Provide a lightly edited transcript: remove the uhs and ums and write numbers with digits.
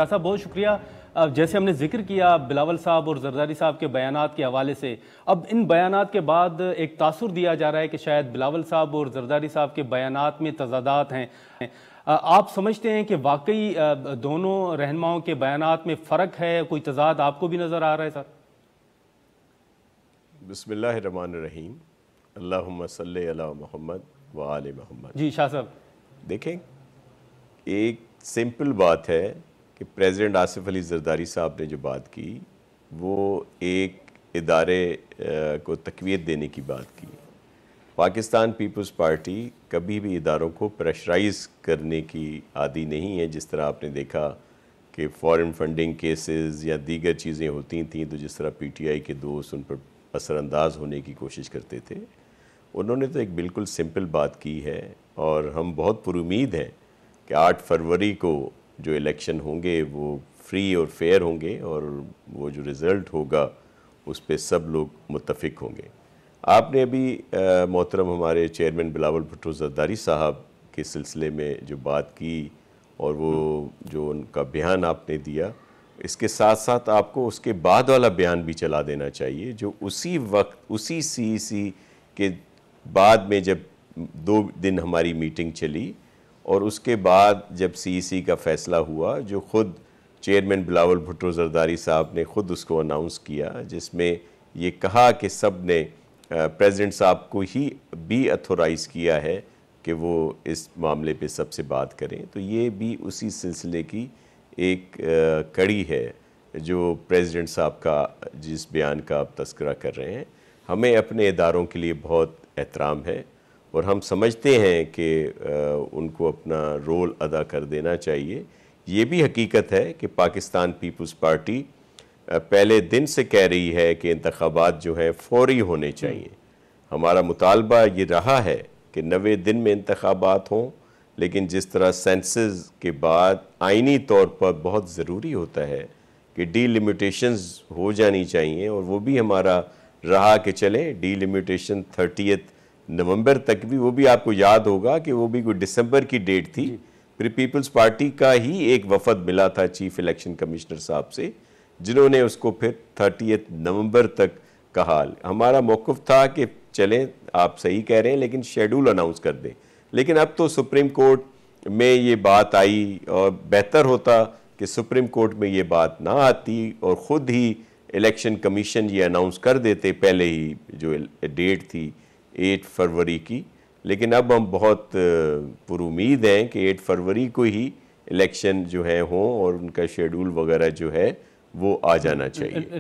صاحب بہت شکریہ۔ جیسے ہم نے ذکر کیا بلاول صاحب اور زرداری صاحب کے بیانات کے حوالے سے، اب ان بیانات کے بعد ایک تاثر دیا جا رہا ہے کہ شاید بلاول صاحب اور زرداری صاحب کے بیانات میں تضادات ہیں۔ آپ سمجھتے ہیں کہ واقعی دونوں رہنماؤں کے بیانات میں فرق ہے، کوئی تضاد آپ کو بھی نظر آ رہا ہے سر؟ بسم اللہ الرحمن الرحیم، اللہم صلی علی محمد و آل محمد۔ جی شاہ صاحب دیکھیں، ایک سمپل بات ہے کہ پریزیڈنٹ آصف علی زرداری صاحب نے جو بات کی وہ ایک ادارے کو تقویت دینے کی بات کی۔ پاکستان پیپلز پارٹی کبھی بھی اداروں کو پریشرائز کرنے کی عادی نہیں ہے۔ جس طرح آپ نے دیکھا کہ فارن فنڈنگ کیسز یا دیگر چیزیں ہوتی تھیں تو جس طرح پی ٹی آئی کے دوست ان پر اثر انداز ہونے کی کوشش کرتے تھے، انہوں نے تو ایک بالکل سمپل بات کی ہے، اور ہم بہت پر امید ہیں کہ 8 فروری کو جو الیکشن ہوں گے وہ فری اور فیئر ہوں گے، اور وہ جو رزلٹ ہوگا اس پہ سب لوگ متفق ہوں گے۔ آپ نے ابھی محترم ہمارے چیئرمین بلاول بھٹو زرداری صاحب کے سلسلے میں جو بات کی اور وہ جو ان کا بیان آپ نے دیا، اس کے ساتھ ساتھ آپ کو اس کے بعد والا بیان بھی چلا دینا چاہیے جو اسی وقت اسی سی سی کے بعد میں جب 2 دن ہماری میٹنگ چلی، اور اس کے بعد جب سی سی کا فیصلہ ہوا، جو خود چیئرمین بلاول بھٹو زرداری صاحب نے خود اس کو اناؤنس کیا، جس میں یہ کہا کہ سب نے پریزیڈنٹ صاحب کو ہی بھی اتھورائز کیا ہے کہ وہ اس معاملے پہ سب سے بات کریں، تو یہ بھی اسی سلسلے کی ایک کڑی ہے جو پریزیڈنٹ صاحب کا جس بیان کا آپ تذکرہ کر رہے ہیں۔ ہمیں اپنے اداروں کے لیے بہت احترام ہے، اور ہم سمجھتے ہیں کہ ان کو اپنا رول ادا کر دینا چاہیے۔ یہ بھی حقیقت ہے کہ پاکستان پیپلز پارٹی پہلے دن سے کہہ رہی ہے کہ انتخابات جو ہیں فوری ہونے چاہیے۔ ہمارا مطالبہ یہ رہا ہے کہ 90 دن میں انتخابات ہوں، لیکن جس طرح سینسز کے بعد آئینی طور پر بہت ضروری ہوتا ہے کہ ڈی لیمیٹیشنز ہو جانی چاہیے، اور وہ بھی ہمارا رہا کہ چلیں ڈی لیمیٹیشن 30 نومبر تک بھی، وہ بھی آپ کو یاد ہوگا کہ وہ بھی کوئی دسمبر کی ڈیٹ تھی۔ پھر پیپلز پارٹی کا ہی ایک وفد ملا تھا چیف الیکشن کمشنر صاحب سے، جنہوں نے اس کو پھر 30 نومبر تک کہا۔ ہمارا موقف تھا کہ چلیں آپ صحیح کہہ رہے ہیں لیکن شیڈول اناؤنس کر دیں، لیکن اب تو سپریم کورٹ میں یہ بات آئی، اور بہتر ہوتا کہ سپریم کورٹ میں یہ بات نہ آتی اور خود ہی الیکشن کمیشن یہ اناؤنس کر دیتے پہلے ہی، جو ڈیٹ تھی 8 فروری کی۔ لیکن اب ہم بہت پر امید ہیں کہ 8 فروری کو ہی الیکشن جو ہے ہوں، اور ان کا شیڈول وغیرہ جو ہے وہ آ جانا چاہیے۔